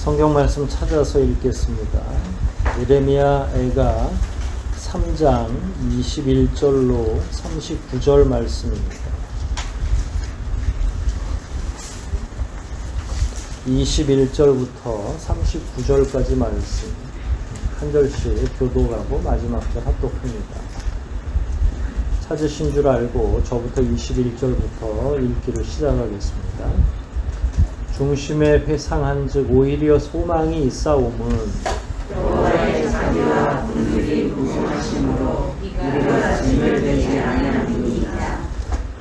성경 말씀 찾아서 읽겠습니다. 예레미야가 3장 21절로 39절 말씀입니다. 21절부터 39절까지 말씀 한 절씩 교독하고 마지막 절 합독합니다. 찾으신 줄 알고 저부터 21절부터 읽기를 시작하겠습니다. 중심에 회상한 즉 오히려 소망이 있사옴은 여호와의 자비와 분들이 무궁하심으로 이가 진멸되지 아니함이니이다.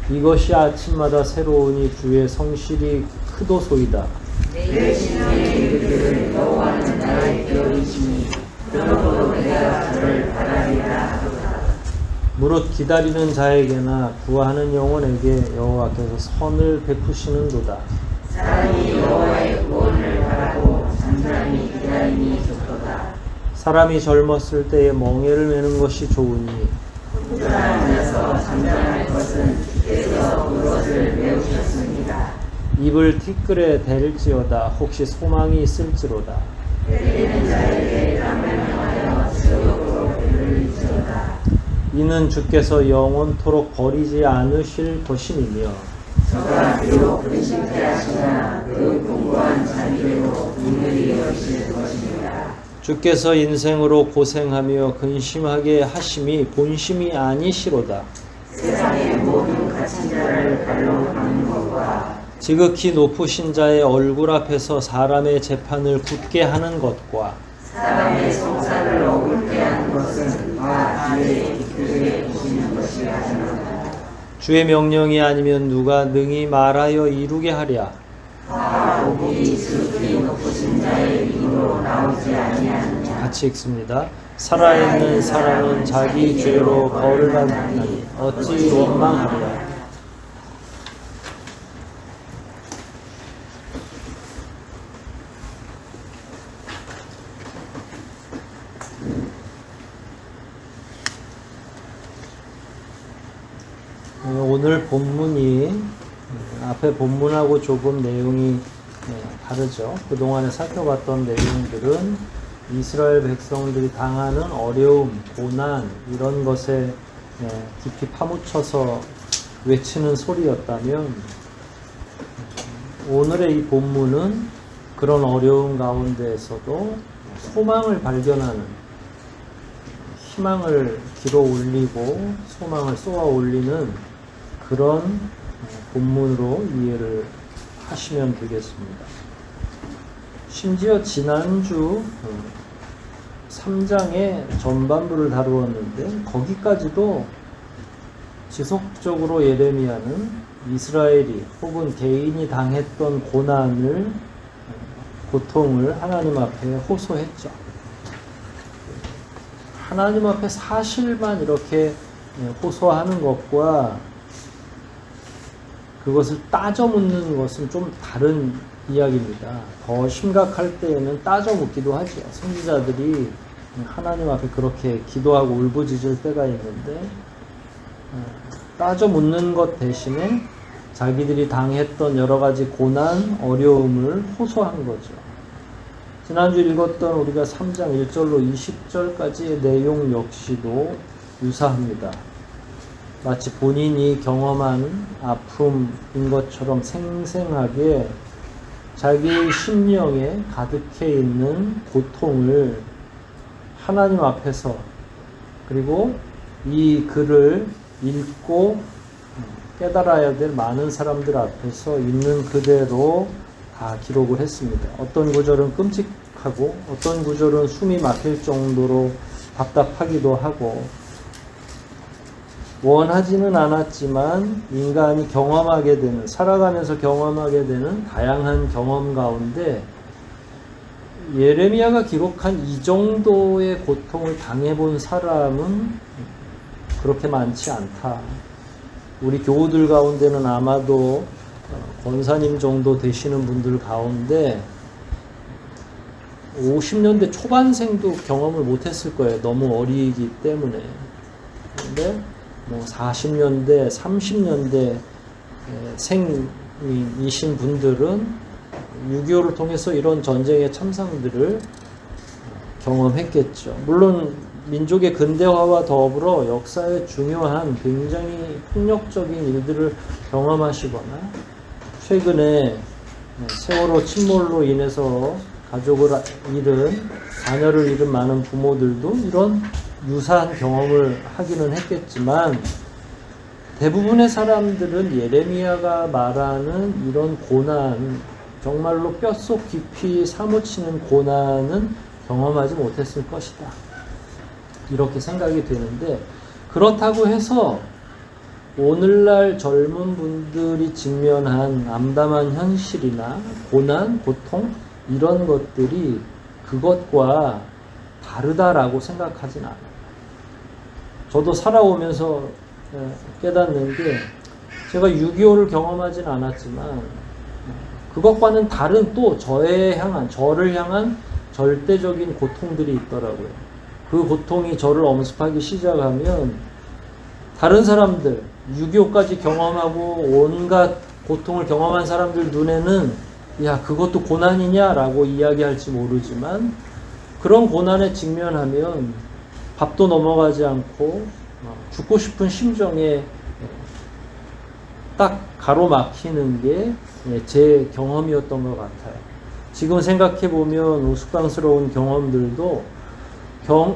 이것이 아침마다 새로우니 주의 성실이 크도소이다. 내 심령에 이르기를 여호와는 나의 기업이시니 그러므로 내가 저를 바라리라 하도다. 무릇 기다리는 자에게나 구하는 영혼에게 여호와께서 선을 베푸시는도다. 사람이 여호와의 구원을 바라고 잠잠히 기다리니 좋도다. 사람이 젊었을 때에 멍에를 메는 것이 좋으니 혼자 앉아서 잠잠할 것은 주께서 그것을 메우셨습니다. 입을 티끌에 댈지어다 혹시 소망이 있을지로다. 때리는 자에게 땀을 명하여 지옥으로 되돌릴지어다. 이는 주께서 영원토록 버리지 않으실 것임이며 저가 비록 근심케하시나 그 풍부한 자비로 긍휼히 여기실 것입니다. 주께서 인생으로 고생하며 근심하게 하심이 본심이 아니시로다. 세상의 모든 갇힌 자를 발로 밟는 것과 지극히 높으신 자의 얼굴 앞에서 사람의 재판을 굳게 하는 것과 사람의 성사를 억울케 하는 것은 다 주의 기쁘게 보시는 것이 아니로다. 주의 명령이 아니면 누가 능히 말하여 이루게 하랴. 다 복이 지극히 높으신 자의 입으로 나오지 아니하느냐. 같이 읽습니다. 살아있는 사람은 자기 죄로 벌을 받나니 어찌 원망하랴. 오늘 본문이 앞에 본문하고 조금 내용이 다르죠. 그동안에 살펴봤던 내용들은 이스라엘 백성들이 당하는 어려움, 고난 이런 것에 깊이 파묻혀서 외치는 소리였다면 오늘의 이 본문은 그런 어려움 가운데에서도 소망을 발견하는, 희망을 길어 올리고 소망을 쏘아 올리는 그런 본문으로 이해를 하시면 되겠습니다. 심지어 지난주 3장의 전반부를 다루었는데 거기까지도 지속적으로 예레미야는 이스라엘이 혹은 개인이 당했던 고난을, 고통을 하나님 앞에 호소했죠. 하나님 앞에 사실만 이렇게 호소하는 것과 그것을 따져 묻는 것은 좀 다른 이야기입니다. 더 심각할 때에는 따져 묻기도 하죠. 선지자들이 하나님 앞에 그렇게 기도하고 울부짖을 때가 있는데 따져 묻는 것 대신에 자기들이 당했던 여러 가지 고난, 어려움을 호소한 거죠. 지난주 읽었던 우리가 3장 1절로 20절까지의 내용 역시도 유사합니다. 마치 본인이 경험한 아픔인 것처럼 생생하게 자기 심령에 가득해 있는 고통을 하나님 앞에서 그리고 이 글을 읽고 깨달아야 될 많은 사람들 앞에서 있는 그대로 다 기록을 했습니다. 어떤 구절은 끔찍하고 어떤 구절은 숨이 막힐 정도로 답답하기도 하고 원하지는 않았지만 인간이 경험하게 되는, 살아가면서 경험하게 되는 다양한 경험 가운데 예레미야가 기록한 이 정도의 고통을 당해본 사람은 그렇게 많지 않다. 우리 교우들 가운데는 아마도 권사님 정도 되시는 분들 가운데 50년대 초반생도 경험을 못했을 거예요. 너무 어리기 때문에. 그런데 40년대, 30년대 생이신 분들은 6.25를 통해서 이런 전쟁의 참상들을 경험했겠죠. 물론 민족의 근대화와 더불어 역사의 중요한 굉장히 폭력적인 일들을 경험하시거나 최근에 세월호 침몰로 인해서 가족을 잃은, 자녀를 잃은 많은 부모들도 이런 유사한 경험을 하기는 했겠지만 대부분의 사람들은 예레미야가 말하는 이런 고난, 정말로 뼛속 깊이 사무치는 고난은 경험하지 못했을 것이다. 이렇게 생각이 되는데, 그렇다고 해서 오늘날 젊은 분들이 직면한 암담한 현실이나 고난, 고통 이런 것들이 그것과 다르다라고 생각하진 않아요. 저도 살아오면서 깨닫는 게 제가 6.25를 경험하진 않았지만 그것과는 다른 또 저를 향한 절대적인 고통들이 있더라고요. 그 고통이 저를 엄습하기 시작하면 다른 사람들, 6.25까지 경험하고 온갖 고통을 경험한 사람들 눈에는 야, 그것도 고난이냐라고 이야기할지 모르지만 그런 고난에 직면하면 밥도 넘어가지 않고 죽고 싶은 심정에 딱 가로막히는 게 제 경험이었던 것 같아요. 지금 생각해보면 우스꽝스러운 경험들도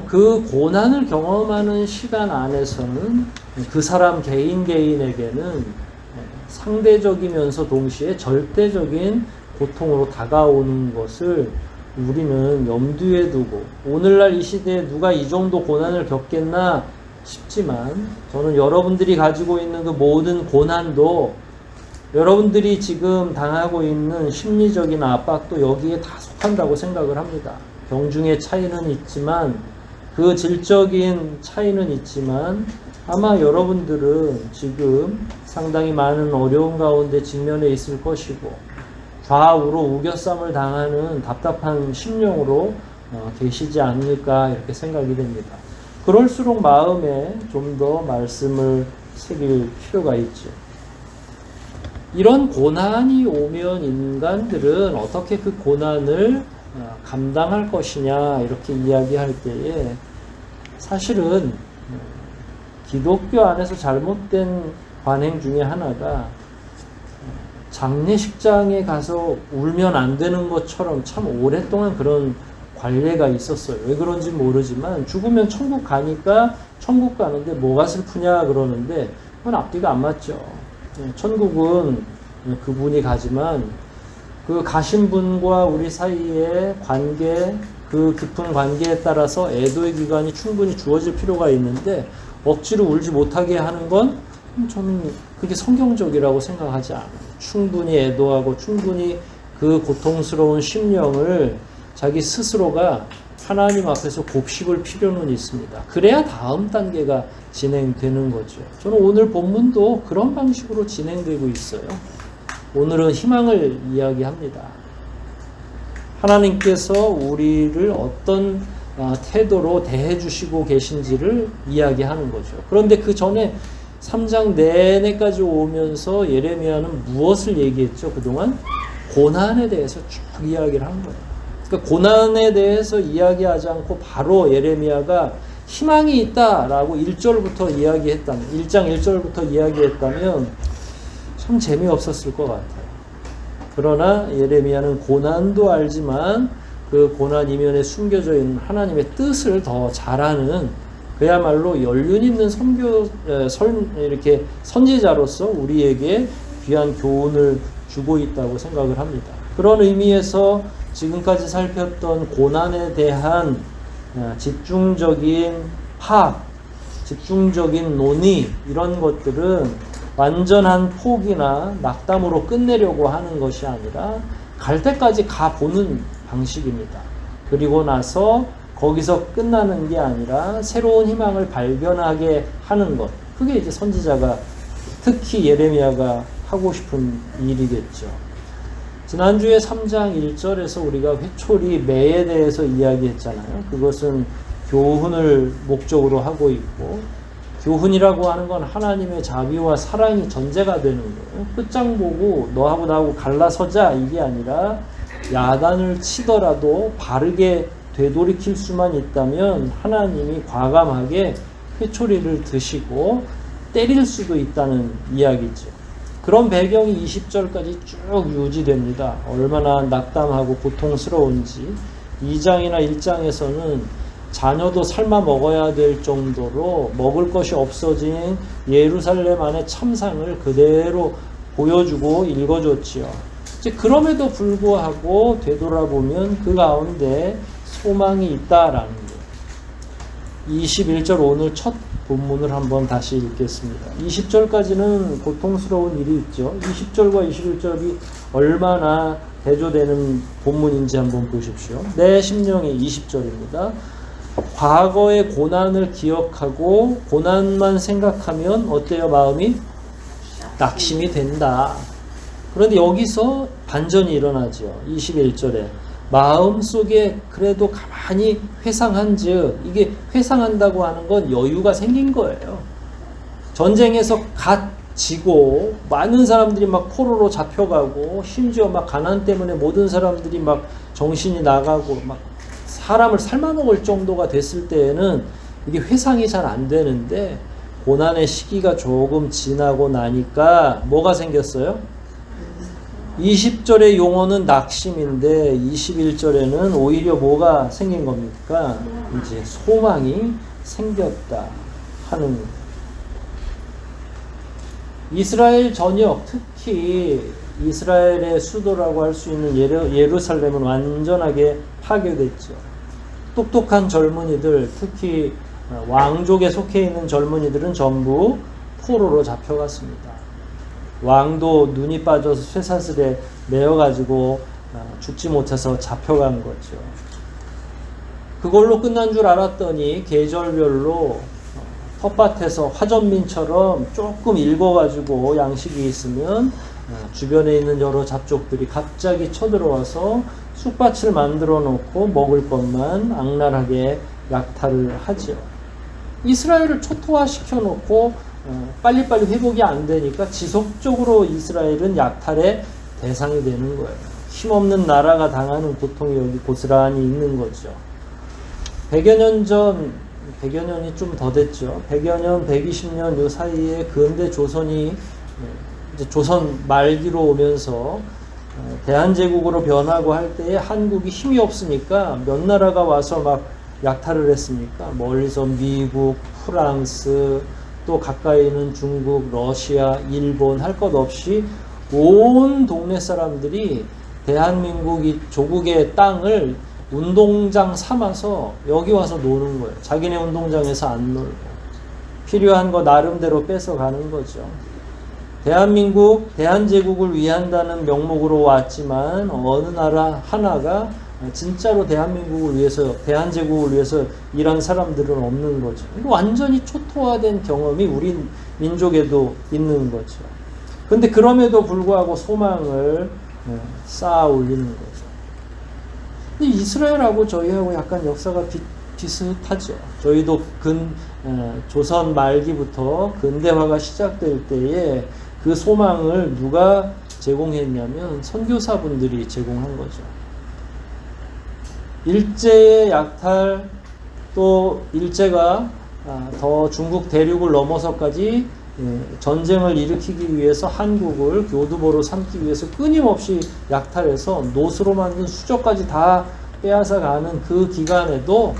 그 고난을 경험하는 시간 안에서는 그 사람 개인에게는 상대적이면서 동시에 절대적인 고통으로 다가오는 것을 우리는 염두에 두고 오늘날 이 시대에 누가 이 정도 고난을 겪겠나 싶지만 저는 여러분들이 가지고 있는 그 모든 고난도 여러분들이 지금 당하고 있는 심리적인 압박도 여기에 다 속한다고 생각을 합니다. 경중의 차이는 있지만 그 질적인 차이는 있지만 아마 여러분들은 지금 상당히 많은 어려운 가운데 직면해 있을 것이고 좌우로 우겨쌈을 당하는 답답한 심령으로 계시지 않을까 이렇게 생각이 됩니다. 그럴수록 마음에 좀 더 말씀을 새길 필요가 있죠. 이런 고난이 오면 인간들은 어떻게 그 고난을 감당할 것이냐 이렇게 이야기할 때에 사실은 기독교 안에서 잘못된 관행 중에 하나가 장례식장에 가서 울면 안 되는 것처럼 참 오랫동안 그런 관례가 있었어요. 왜 그런지 모르지만 죽으면 천국 가니까 천국 가는데 뭐가 슬프냐 그러는데 그건 앞뒤가 안 맞죠. 천국은 그분이 가지만 그 가신 분과 우리 사이의 관계, 그 깊은 관계에 따라서 애도의 기간이 충분히 주어질 필요가 있는데 억지로 울지 못하게 하는 건 저는 그게 성경적이라고 생각하지 않아요. 충분히 애도하고 충분히 그 고통스러운 심령을 자기 스스로가 하나님 앞에서 곱씹을 필요는 있습니다. 그래야 다음 단계가 진행되는 거죠. 저는 오늘 본문도 그런 방식으로 진행되고 있어요. 오늘은 희망을 이야기합니다. 하나님께서 우리를 어떤 태도로 대해 주시고 계신지를 이야기하는 거죠. 그런데 그 전에 3장 내내까지 오면서 예레미야는 무엇을 얘기했죠? 그동안 고난에 대해서 쭉 이야기를 한 거예요. 그러니까 고난에 대해서 이야기하지 않고 바로 예레미야가 희망이 있다라고 1절부터 이야기했다면, 1장 1절부터 이야기했다면 참 재미없었을 것 같아요. 그러나 예레미야는 고난도 알지만 그 고난 이면에 숨겨져 있는 하나님의 뜻을 더 잘 아는 그야말로 연륜 있는 이렇게 선지자로서 우리에게 귀한 교훈을 주고 있다고 생각을 합니다. 그런 의미에서 지금까지 살폈던 고난에 대한 집중적인 파악, 집중적인 논의 이런 것들은 완전한 포기나 낙담으로 끝내려고 하는 것이 아니라 갈 때까지 가보는 방식입니다. 그리고 나서 거기서 끝나는 게 아니라 새로운 희망을 발견하게 하는 것. 그게 이제 선지자가 특히 예레미야가 하고 싶은 일이겠죠. 지난주에 3장 1절에서 우리가 회초리 매에 대해서 이야기했잖아요. 그것은 교훈을 목적으로 하고 있고 교훈이라고 하는 건 하나님의 자비와 사랑이 전제가 되는 거예요. 끝장 보고 너하고 나하고 갈라서자 이게 아니라 야단을 치더라도 바르게 되돌이킬 수만 있다면 하나님이 과감하게 회초리를 드시고 때릴 수도 있다는 이야기죠. 그런 배경이 20절까지 쭉 유지됩니다. 얼마나 낙담하고 고통스러운지 2장이나 1장에서는 자녀도 삶아 먹어야 될 정도로 먹을 것이 없어진 예루살렘 안의 참상을 그대로 보여주고 읽어줬지요. 이제 그럼에도 불구하고 되돌아보면 그 가운데 소망이 있다라는 거예요. 21절 오늘 첫 본문을 한번 다시 읽겠습니다. 20절까지는 고통스러운 일이 있죠. 20절과 21절이 얼마나 대조되는 본문인지 한번 보십시오. 내 심령의 20절입니다. 과거의 고난을 기억하고 고난만 생각하면 어때요? 마음이 낙심이 된다. 그런데 여기서 반전이 일어나죠. 21절에 마음속에 그래도 가만히 회상한즉, 이게 회상한다고 하는 건 여유가 생긴 거예요. 전쟁에서 갓 지고 많은 사람들이 막 포로로 잡혀가고 심지어 막 가난 때문에 모든 사람들이 막 정신이 나가고 막 사람을 삶아먹을 정도가 됐을 때에는 이게 회상이 잘 안 되는데 고난의 시기가 조금 지나고 나니까 뭐가 생겼어요? 20절의 용어는 낙심인데 21절에는 오히려 뭐가 생긴 겁니까? 이제 소망이 생겼다 하는 이스라엘 전역, 특히 이스라엘의 수도라고 할 수 있는 예루살렘은 완전하게 파괴됐죠. 똑똑한 젊은이들, 특히 왕족에 속해 있는 젊은이들은 전부 포로로 잡혀갔습니다. 왕도 눈이 빠져서 쇠사슬에 매어가지고 죽지 못해서 잡혀간 거죠. 그걸로 끝난 줄 알았더니 계절별로 텃밭에서 화전민처럼 조금 읽어가지고 양식이 있으면 주변에 있는 여러 잡족들이 갑자기 쳐들어와서 쑥밭을 만들어 놓고 먹을 것만 악랄하게 약탈을 하죠. 이스라엘을 초토화시켜 놓고 빨리빨리 회복이 안 되니까 지속적으로 이스라엘은 약탈의 대상이 되는 거예요. 힘없는 나라가 당하는 고통이 여기 고스란히 있는 거죠. 100여 년 전, 100여 년이 좀 더 됐죠. 100여 년, 120년 요 사이에 근대 조선이 이제 조선 말기로 오면서 대한제국으로 변하고 할 때에 한국이 힘이 없으니까 몇 나라가 와서 막 약탈을 했습니까? 멀리서 미국, 프랑스, 또 가까이 있는 중국, 러시아, 일본 할 것 없이 온 동네 사람들이 대한민국 이 조국의 땅을 운동장 삼아서 여기 와서 노는 거예요. 자기네 운동장에서 안 놀고 필요한 거 나름대로 뺏어가는 거죠. 대한민국, 대한제국을 위한다는 명목으로 왔지만 어느 나라 하나가 진짜로 대한민국을 위해서, 대한제국을 위해서 일한 사람들은 없는 거죠. 완전히 초토화된 경험이 우리 민족에도 있는 거죠. 근데 그럼에도 불구하고 소망을 쌓아 올리는 거죠. 근데 이스라엘하고 저희하고 약간 역사가 비슷하죠. 저희도 조선 말기부터 근대화가 시작될 때에 그 소망을 누가 제공했냐면 선교사분들이 제공한 거죠. 일제의 약탈, 또 일제가 더 중국 대륙을 넘어서까지 전쟁을 일으키기 위해서 한국을 교두보로 삼기 위해서 끊임없이 약탈해서 노수로 만든 수조까지 다 빼앗아 가는 그 기간에도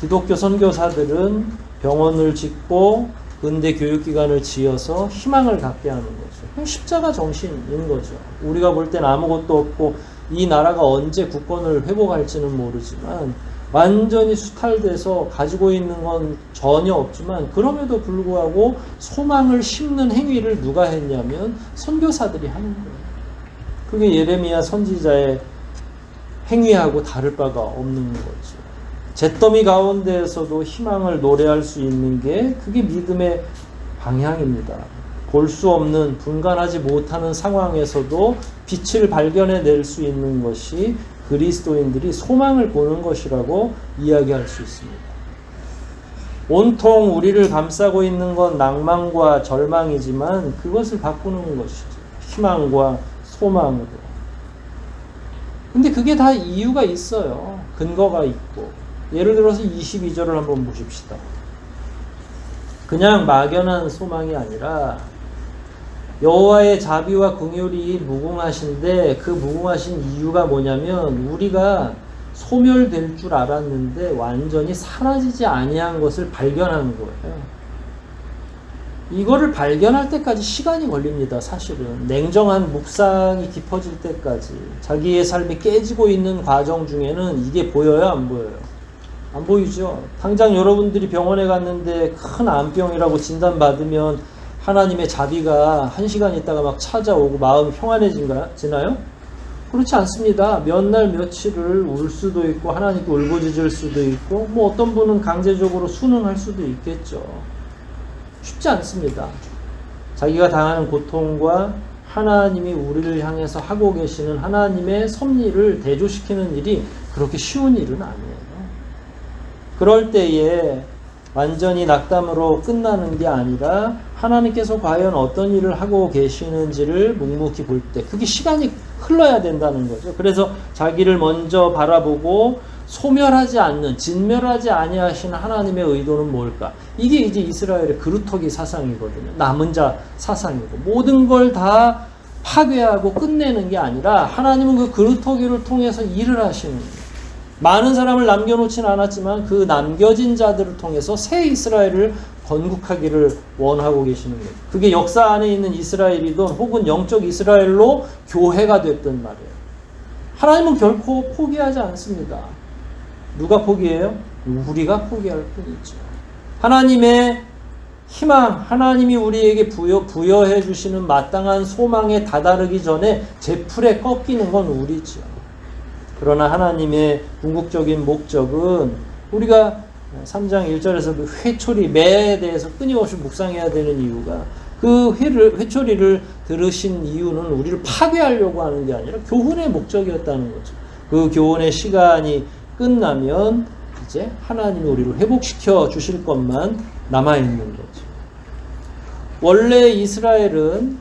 기독교 선교사들은 병원을 짓고 근대 교육기관을 지어서 희망을 갖게 하는 거죠. 십자가 정신인 거죠. 우리가 볼 땐 아무것도 없고 이 나라가 언제 국권을 회복할지는 모르지만 완전히 수탈돼서 가지고 있는 건 전혀 없지만 그럼에도 불구하고 소망을 심는 행위를 누가 했냐면 선교사들이 하는 거예요. 그게 예레미야 선지자의 행위하고 다를 바가 없는 거죠. 잿더미 가운데에서도 희망을 노래할 수 있는 게 그게 믿음의 방향입니다. 볼 수 없는, 분간하지 못하는 상황에서도 빛을 발견해낼 수 있는 것이 그리스도인들이 소망을 보는 것이라고 이야기할 수 있습니다. 온통 우리를 감싸고 있는 건 낭만과 절망이지만 그것을 바꾸는 것이죠. 희망과 소망으로. 근데 그게 다 이유가 있어요. 근거가 있고. 예를 들어서 22절을 한번 보십시다. 그냥 막연한 소망이 아니라 여호와의 자비와 긍휼이 무궁하신데 그 무궁하신 이유가 뭐냐면 우리가 소멸될 줄 알았는데 완전히 사라지지 아니한 것을 발견하는 거예요. 이거를 발견할 때까지 시간이 걸립니다. 사실은 냉정한 묵상이 깊어질 때까지 자기의 삶이 깨지고 있는 과정 중에는 이게 보여요, 안 보여요? 안 보이죠. 당장 여러분들이 병원에 갔는데 큰 암병이라고 진단받으면 하나님의 자비가 1시간 있다가 막 찾아오고 마음이 평안해지나요? 그렇지 않습니다. 몇 날 며칠을 울 수도 있고 하나님께 울부짖을 수도 있고 뭐 어떤 분은 강제적으로 순응할 수도 있겠죠. 쉽지 않습니다. 자기가 당하는 고통과 하나님이 우리를 향해서 하고 계시는 하나님의 섭리를 대조시키는 일이 그렇게 쉬운 일은 아니에요. 그럴 때에 완전히 낙담으로 끝나는 게 아니라 하나님께서 과연 어떤 일을 하고 계시는지를 묵묵히 볼 때 그게 시간이 흘러야 된다는 거죠. 그래서 자기를 먼저 바라보고 소멸하지 않는, 진멸하지 아니하시는 하나님의 의도는 뭘까? 이게 이제 이스라엘의 그루터기 사상이거든요. 남은 자 사상이고 모든 걸 다 파괴하고 끝내는 게 아니라 하나님은 그 그루터기를 통해서 일을 하시는 거예요. 많은 사람을 남겨놓진 않았지만 그 남겨진 자들을 통해서 새 이스라엘을 건국하기를 원하고 계시는 거예요. 그게 역사 안에 있는 이스라엘이든 혹은 영적 이스라엘로 교회가 됐든 말이에요. 하나님은 결코 포기하지 않습니다. 누가 포기해요? 우리가 포기할 뿐이죠. 하나님의 희망, 하나님이 우리에게 부여해 주시는 마땅한 소망에 다다르기 전에 제풀에 꺾이는 건 우리죠. 그러나 하나님의 궁극적인 목적은 우리가 3장 1절에서 그 회초리, 매에 대해서 끊임없이 묵상해야 되는 이유가 그 회초리를 들으신 이유는 우리를 파괴하려고 하는 게 아니라 교훈의 목적이었다는 거죠. 그 교훈의 시간이 끝나면 이제 하나님이 우리를 회복시켜 주실 것만 남아있는 거죠. 원래 이스라엘은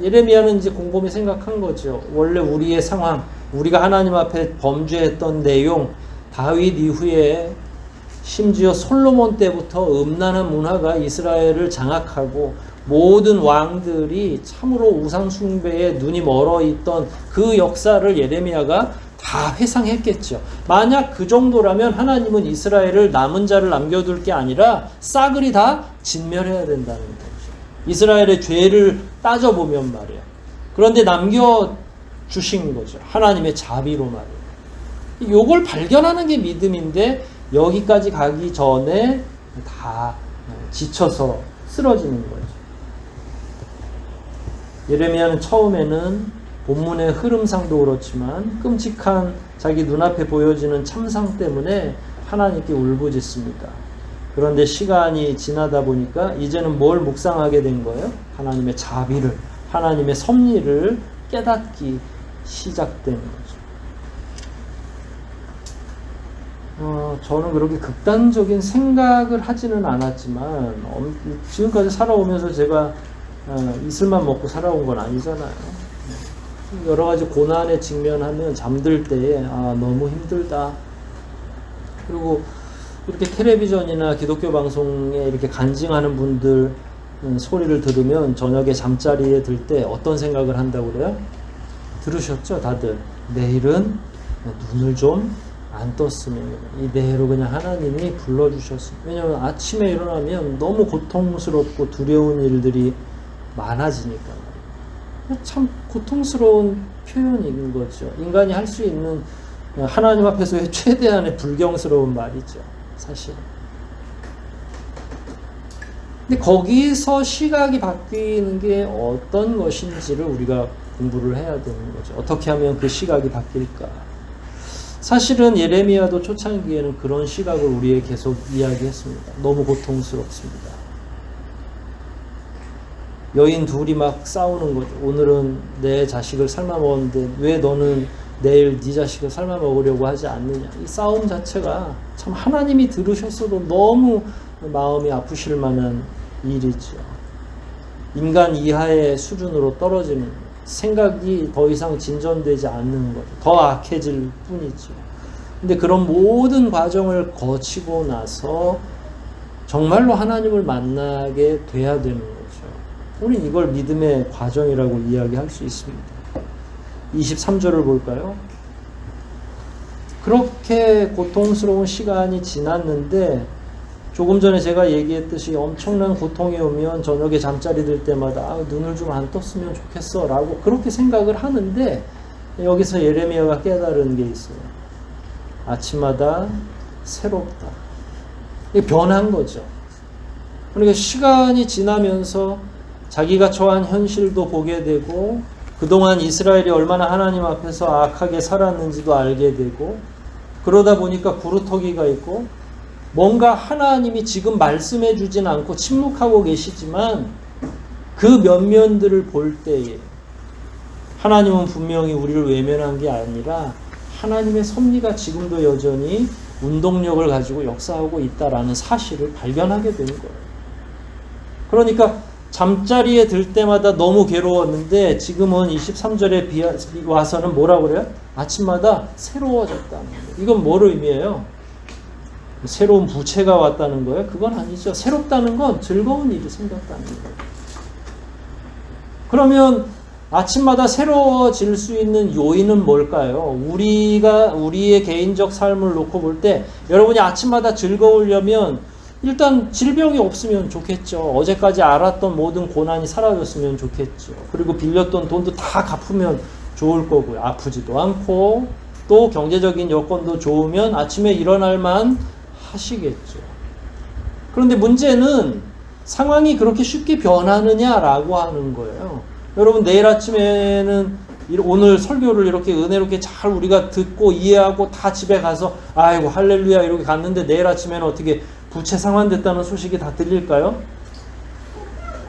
예레미야는 이제 곰곰이 생각한 거죠. 원래 우리의 상황, 우리가 하나님 앞에 범죄했던 내용, 다윗 이후에 심지어 솔로몬 때부터 음란한 문화가 이스라엘을 장악하고 모든 왕들이 참으로 우상숭배에 눈이 멀어 있던 그 역사를 예레미야가 다 회상했겠죠. 만약 그 정도라면 하나님은 이스라엘을 남은 자를 남겨둘 게 아니라 싸그리 다 진멸해야 된다는 거죠. 이스라엘의 죄를 따져보면 말이에요. 그런데 남겨주신 거죠. 하나님의 자비로 말이에요. 요걸 발견하는 게 믿음인데 여기까지 가기 전에 다 지쳐서 쓰러지는 거죠. 예레미야는 처음에는 본문의 흐름상도 그렇지만 끔찍한 자기 눈앞에 보여지는 참상 때문에 하나님께 울부짖습니다. 그런데 시간이 지나다 보니까 이제는 뭘 묵상하게 된 거예요? 하나님의 자비를, 하나님의 섭리를 깨닫기 시작된 거죠. 저는 그렇게 극단적인 생각을 하지는 않았지만 지금까지 살아오면서 제가 이슬만 먹고 살아온 건 아니잖아요. 여러 가지 고난에 직면하면 잠들 때에 너무 힘들다. 그리고 이렇게 텔레비전이나 기독교 방송에 이렇게 간증하는 분들 소리를 들으면 저녁에 잠자리에 들 때 어떤 생각을 한다고 그래요? 들으셨죠? 다들. 내일은 눈을 좀 안 떴으면 이 내로 그냥 하나님이 불러주셨으면. 왜냐하면 아침에 일어나면 너무 고통스럽고 두려운 일들이 많아지니까. 참 고통스러운 표현인 거죠. 인간이 할 수 있는 하나님 앞에서의 최대한의 불경스러운 말이죠. 사실. 근데 거기서 시각이 바뀌는 게 어떤 것인지를 우리가 공부를 해야 되는 거죠. 어떻게 하면 그 시각이 바뀔까? 사실은 예레미야도 초창기에는 그런 시각을 우리에게 계속 이야기했습니다. 너무 고통스럽습니다. 여인 둘이 막 싸우는 거죠. 오늘은 내 자식을 삶아 먹었는데 왜 너는 내일 네 자식을 삶아 먹으려고 하지 않느냐. 이 싸움 자체가 참 하나님이 들으셨어도 너무 마음이 아프실 만한 일이죠. 인간 이하의 수준으로 떨어지는. 생각이 더 이상 진전되지 않는 거죠. 더 악해질 뿐이죠. 근데 그런 모든 과정을 거치고 나서 정말로 하나님을 만나게 돼야 되는 거죠. 우린 이걸 믿음의 과정이라고 이야기할 수 있습니다. 23절을 볼까요? 그렇게 고통스러운 시간이 지났는데 조금 전에 제가 얘기했듯이 엄청난 고통이 오면 저녁에 잠자리 들 때마다 눈을 좀 안 떴으면 좋겠어 라고 그렇게 생각을 하는데 여기서 예레미야가 깨달은 게 있어요. 아침마다 새롭다. 이게 변한 거죠. 그러니까 시간이 지나면서 자기가 처한 현실도 보게 되고 그동안 이스라엘이 얼마나 하나님 앞에서 악하게 살았는지도 알게 되고 그러다 보니까 구루터기가 있고 뭔가 하나님이 지금 말씀해 주진 않고 침묵하고 계시지만 그 면면들을 볼 때에 하나님은 분명히 우리를 외면한 게 아니라 하나님의 섭리가 지금도 여전히 운동력을 가지고 역사하고 있다라는 사실을 발견하게 되는 거예요. 그러니까 잠자리에 들 때마다 너무 괴로웠는데 지금은 23절에 와서는 뭐라고 그래요? 아침마다 새로워졌다는 거예요. 이건 뭐를 의미해요? 새로운 부채가 왔다는 거예요? 그건 아니죠. 새롭다는 건 즐거운 일이 생겼다는 거예요. 그러면 아침마다 새로워질 수 있는 요인은 뭘까요? 우리의 개인적 삶을 놓고 볼 때 여러분이 아침마다 즐거우려면 일단 질병이 없으면 좋겠죠. 어제까지 알았던 모든 고난이 사라졌으면 좋겠죠. 그리고 빌렸던 돈도 다 갚으면 좋을 거고요. 아프지도 않고 또 경제적인 여건도 좋으면 아침에 일어날만 하시겠죠. 그런데 문제는 상황이 그렇게 쉽게 변하느냐라고 하는 거예요. 여러분 내일 아침에는 오늘 설교를 이렇게 은혜롭게 잘 우리가 듣고 이해하고 다 집에 가서 아이고 할렐루야 이렇게 갔는데 내일 아침에는 어떻게 부채 상환됐다는 소식이 다 들릴까요?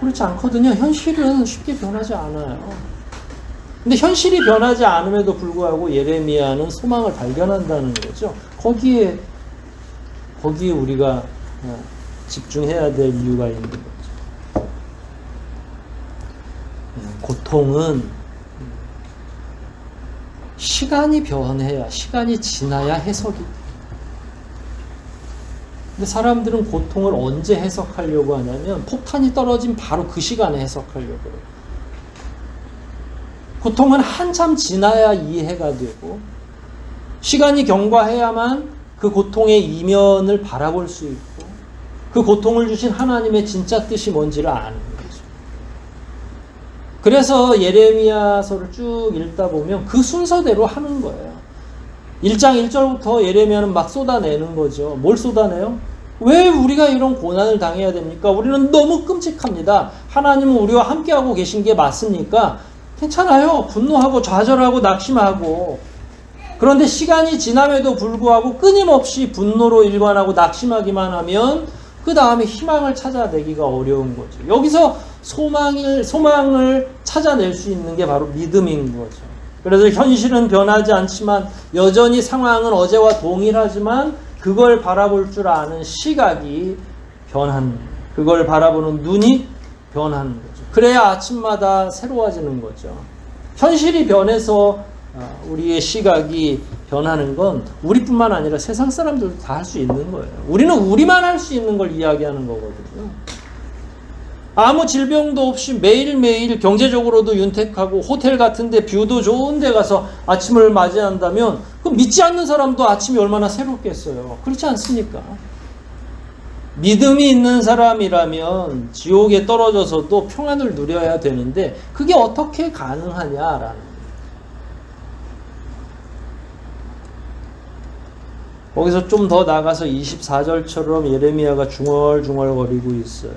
그렇지 않거든요. 현실은 쉽게 변하지 않아요. 근데 현실이 변하지 않음에도 불구하고 예레미야는 소망을 발견한다는 거죠. 거기에 우리가 집중해야 될 이유가 있는 거죠. 고통은 시간이 변해야, 시간이 지나야 해석이 돼요. 근데 사람들은 고통을 언제 해석하려고 하냐면 폭탄이 떨어진 바로 그 시간에 해석하려고 해요. 고통은 한참 지나야 이해가 되고 시간이 경과해야만 그 고통의 이면을 바라볼 수 있고 그 고통을 주신 하나님의 진짜 뜻이 뭔지를 아는 거죠. 그래서 예레미야서를 쭉 읽다 보면 그 순서대로 하는 거예요. 1장 1절부터 예레미야는 막 쏟아내는 거죠. 뭘 쏟아내요? 왜 우리가 이런 고난을 당해야 됩니까? 우리는 너무 끔찍합니다. 하나님은 우리와 함께하고 계신 게 맞습니까? 괜찮아요. 분노하고 좌절하고 낙심하고. 그런데 시간이 지남에도 불구하고 끊임없이 분노로 일관하고 낙심하기만 하면 그 다음에 희망을 찾아내기가 어려운 거죠. 여기서 소망을 찾아낼 수 있는 게 바로 믿음인 거죠. 그래서 현실은 변하지 않지만 여전히 상황은 어제와 동일하지만 그걸 바라볼 줄 아는 시각이 변하는 거예요. 그걸 바라보는 눈이 변하는 거죠. 그래야 아침마다 새로워지는 거죠. 현실이 변해서 우리의 시각이 변하는 건 우리뿐만 아니라 세상 사람들도 다 할 수 있는 거예요. 우리는 우리만 할 수 있는 걸 이야기하는 거거든요. 아무 질병도 없이 매일매일 경제적으로도 윤택하고 호텔 같은데 뷰도 좋은 데 가서 아침을 맞이한다면 그럼 믿지 않는 사람도 아침이 얼마나 새롭겠어요. 그렇지 않습니까? 믿음이 있는 사람이라면 지옥에 떨어져서도 평안을 누려야 되는데 그게 어떻게 가능하냐라는 거예요. 거기서 좀 더 나가서 24절처럼 예레미야가 중얼중얼거리고 있어요.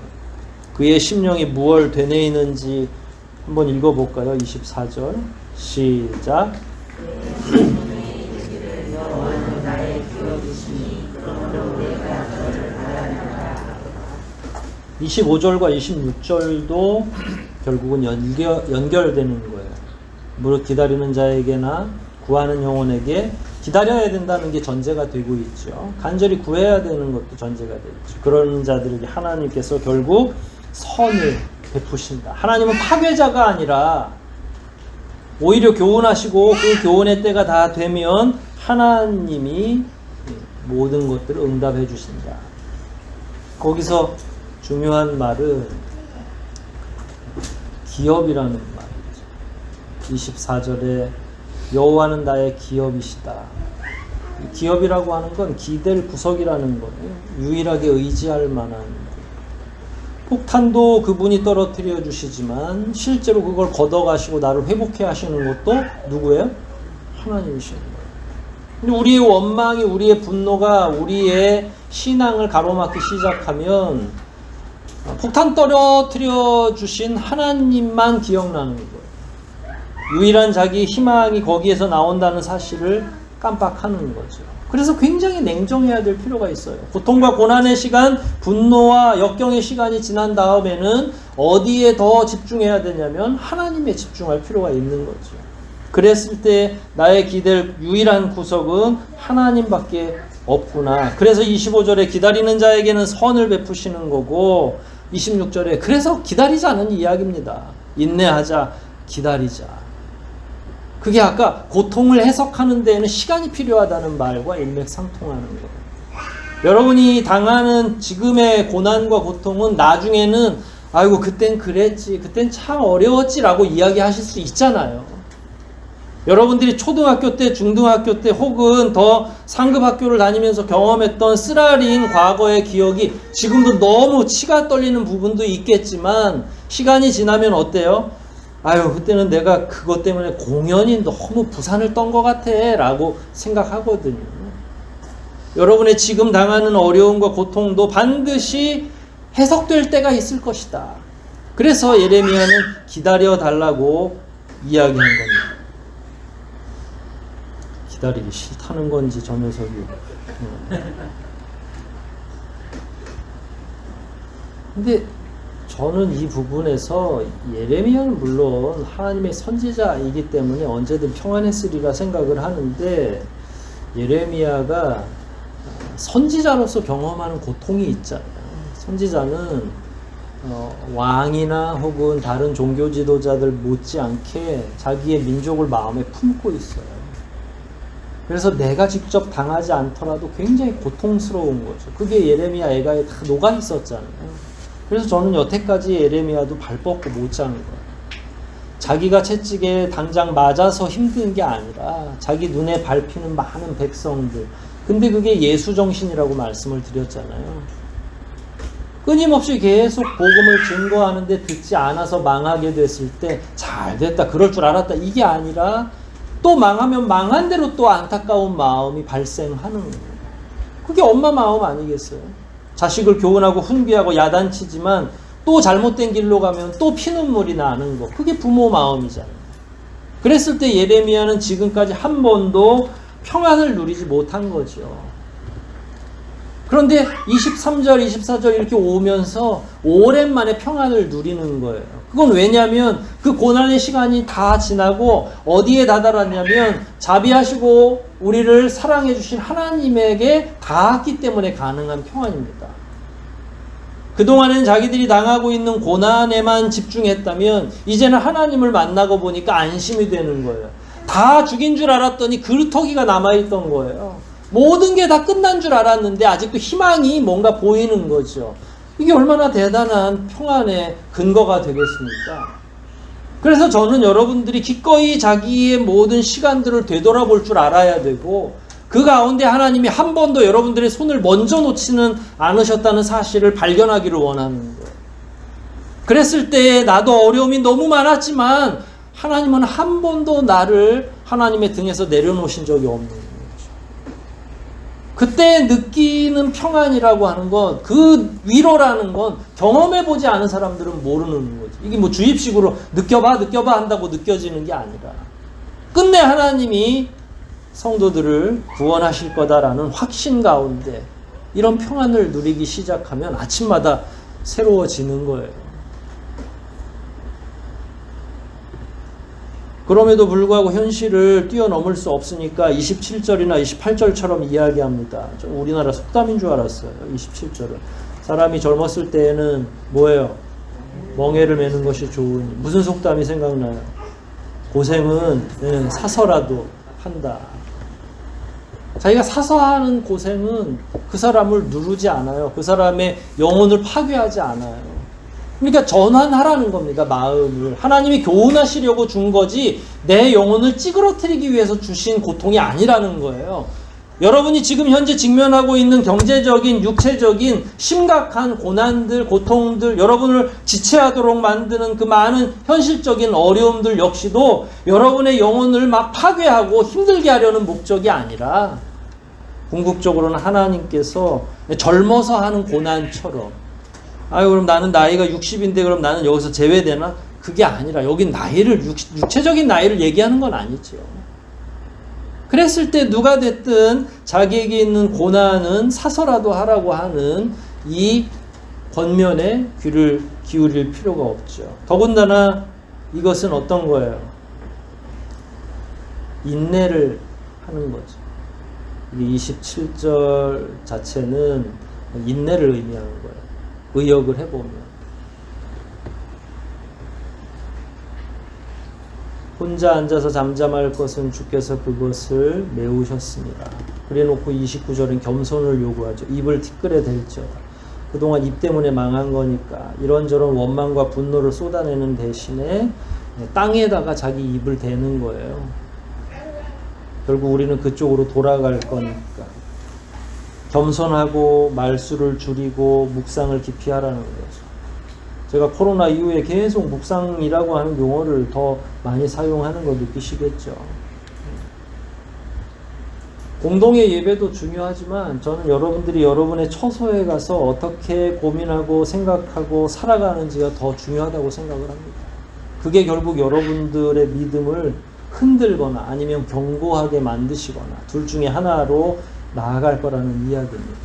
그의 심령이 무얼 되뇌이는지 한번 읽어볼까요? 24절 시작. 25절과 26절도 결국은 연결되는 거예요. 무릇 기다리는 자에게나 구하는 영혼에게 기다려야 된다는 게 전제가 되고 있죠. 간절히 구해야 되는 것도 전제가 되죠. 그런 자들에게 하나님께서 결국 선을 베푸신다. 하나님은 파괴자가 아니라 오히려 교훈하시고 그 교훈의 때가 다 되면 하나님이 모든 것들을 응답해 주신다. 거기서 중요한 말은 기업이라는 말이죠. 24절에 여호와는 나의 기업이시다. 기업이라고 하는 건 기댈 구석이라는 거예요. 유일하게 의지할 만한. 폭탄도 그분이 떨어뜨려 주시지만 실제로 그걸 걷어가시고 나를 회복해 하시는 것도 누구예요? 하나님이시는 거예요. 근데 우리의 원망이, 우리의 분노가 우리의 신앙을 가로막기 시작하면 폭탄 떨어뜨려 주신 하나님만 기억나는 거예요. 유일한 자기 희망이 거기에서 나온다는 사실을 깜빡하는 거죠. 그래서 굉장히 냉정해야 될 필요가 있어요. 고통과 고난의 시간, 분노와 역경의 시간이 지난 다음에는 어디에 더 집중해야 되냐면 하나님에 집중할 필요가 있는 거죠. 그랬을 때 나의 기댈 유일한 구석은 하나님밖에 없구나. 그래서 25절에 기다리는 자에게는 선을 베푸시는 거고 26절에 그래서 기다리자는 이야기입니다. 인내하자, 기다리자. 그게 아까 고통을 해석하는 데에는 시간이 필요하다는 말과 일맥상통하는 거예요. 여러분이 당하는 지금의 고난과 고통은 나중에는 아이고 그땐 그랬지, 그땐 참 어려웠지 라고 이야기하실 수 있잖아요. 여러분들이 초등학교 때, 중등학교 때 혹은 더 상급 학교를 다니면서 경험했던 쓰라린 과거의 기억이 지금도 너무 치가 떨리는 부분도 있겠지만 시간이 지나면 어때요? 아유 그때는 내가 그것 때문에 공연이 너무 부산을 떤 것 같아 라고 생각하거든요. 여러분의 지금 당하는 어려움과 고통도 반드시 해석될 때가 있을 것이다. 그래서 예레미야는 기다려 달라고 이야기한 겁니다. 기다리기 싫다는 건지 저 녀석이. 근데 저는 이 부분에서 예레미야는 물론 하나님의 선지자이기 때문에 언제든 평안했으리라 생각을 하는데 예레미야가 선지자로서 경험하는 고통이 있잖아요. 선지자는 왕이나 혹은 다른 종교 지도자들 못지않게 자기의 민족을 마음에 품고 있어요. 그래서 내가 직접 당하지 않더라도 굉장히 고통스러운 거죠. 그게 예레미야 애가에 다 녹아 있었잖아요. 그래서 저는 여태까지 예레미야도 발 뻗고 못 자는 거예요. 자기가 채찍에 당장 맞아서 힘든 게 아니라 자기 눈에 밟히는 많은 백성들. 근데 그게 예수정신이라고 말씀을 드렸잖아요. 끊임없이 계속 복음을 증거하는데 듣지 않아서 망하게 됐을 때 잘 됐다, 그럴 줄 알았다, 이게 아니라 또 망하면 망한 대로 또 안타까운 마음이 발생하는 거예요. 그게 엄마 마음 아니겠어요? 자식을 교훈하고 훈계하고 야단치지만 또 잘못된 길로 가면 또 피눈물이 나는 거. 그게 부모 마음이잖아요. 그랬을 때 예레미야는 지금까지 한 번도 평안을 누리지 못한 거죠. 그런데 23절, 24절 이렇게 오면서 오랜만에 평안을 누리는 거예요. 그건 왜냐하면 그 고난의 시간이 다 지나고 어디에 다다랐냐면 자비하시고 우리를 사랑해 주신 하나님에게 닿았기 때문에 가능한 평안입니다. 그동안엔 자기들이 당하고 있는 고난에만 집중했다면 이제는 하나님을 만나고 보니까 안심이 되는 거예요. 다 죽인 줄 알았더니 그루터기가 남아있던 거예요. 모든 게 다 끝난 줄 알았는데 아직도 희망이 뭔가 보이는 거죠. 이게 얼마나 대단한 평안의 근거가 되겠습니까? 그래서 저는 여러분들이 기꺼이 자기의 모든 시간들을 되돌아볼 줄 알아야 되고 그 가운데 하나님이 한 번도 여러분들의 손을 먼저 놓지는 않으셨다는 사실을 발견하기를 원하는 거예요. 그랬을 때 나도 어려움이 너무 많았지만 하나님은 한 번도 나를 하나님의 등에서 내려놓으신 적이 없는 거예요. 그때 느끼는 평안이라고 하는 건, 그 위로라는 건 경험해보지 않은 사람들은 모르는 거지. 이게 뭐 주입식으로 느껴봐 한다고 느껴지는 게 아니라 끝내 하나님이 성도들을 구원하실 거다라는 확신 가운데 이런 평안을 누리기 시작하면 아침마다 새로워지는 거예요. 그럼에도 불구하고 현실을 뛰어넘을 수 없으니까 27절이나 28절처럼 이야기합니다. 우리나라 속담인 줄 알았어요. 27절은. 사람이 젊었을 때에는 뭐예요? 멍에를 매는 것이 좋으니. 무슨 속담이 생각나요? 고생은 사서라도 한다. 자기가 사서 하는 고생은 그 사람을 누르지 않아요. 그 사람의 영혼을 파괴하지 않아요. 그러니까 전환하라는 겁니다. 마음을. 하나님이 교훈하시려고 준 거지 내 영혼을 찌그러뜨리기 위해서 주신 고통이 아니라는 거예요. 여러분이 지금 현재 직면하고 있는 경제적인, 육체적인 심각한 고난들, 고통들, 여러분을 지체하도록 만드는 그 많은 현실적인 어려움들 역시도 여러분의 영혼을 막 파괴하고 힘들게 하려는 목적이 아니라 궁극적으로는 하나님께서 젊어서 하는 고난처럼 아유 그럼 나는 나이가 60인데 그럼 나는 여기서 제외되나? 그게 아니라 여긴 나이를 육체적인 나이를 얘기하는 건 아니죠. 그랬을 때 누가 됐든 자기에게 있는 고난은 사서라도 하라고 하는 이 권면에 귀를 기울일 필요가 없죠. 더군다나 이것은 어떤 거예요? 인내를 하는 거죠. 이게 27절 자체는 인내를 의미하는 거예요. 의역을 해보면. 혼자 앉아서 잠잠할 것은 주께서 그것을 메우셨습니다. 그래놓고 29절은 겸손을 요구하죠. 입을 티끌에 댈지어다. 그동안 입 때문에 망한 거니까 이런저런 원망과 분노를 쏟아내는 대신에 땅에다가 자기 입을 대는 거예요. 결국 우리는 그쪽으로 돌아갈 거니까. 겸손하고 말수를 줄이고 묵상을 깊이 하라는 거죠. 제가 코로나 이후에 계속 묵상이라고 하는 용어를 더 많이 사용하는 거 느끼시겠죠. 공동의 예배도 중요하지만 저는 여러분들이 여러분의 처소에 가서 어떻게 고민하고 생각하고 살아가는지가 더 중요하다고 생각을 합니다. 그게 결국 여러분들의 믿음을 흔들거나 아니면 견고하게 만드시거나 둘 중에 하나로 나아갈 거라는 이야기입니다.